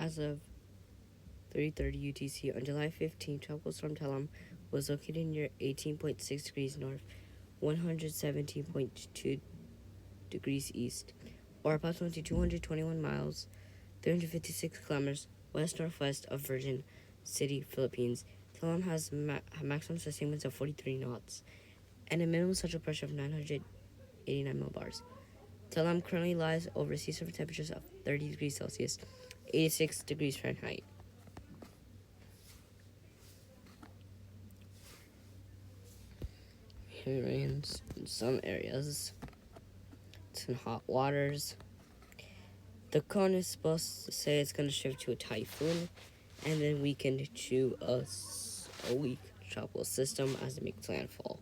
As of 3:30 UTC on July 15th, Tropical Storm Talim was located near 18.6 degrees north, 117.2 degrees east, or approximately 221 miles, 356 kilometers west-northwest of Virgin City, Philippines. Talim has a maximum sustained winds of 43 knots and a minimum central pressure of 989 millibars. Talim currently lies over sea surface temperatures of 30 degrees Celsius, 86 degrees Fahrenheit. Heavy rains in some areas. It's in hot waters. The cone is supposed to say it's going to shift to a typhoon and then weaken to a weak tropical system as it makes landfall.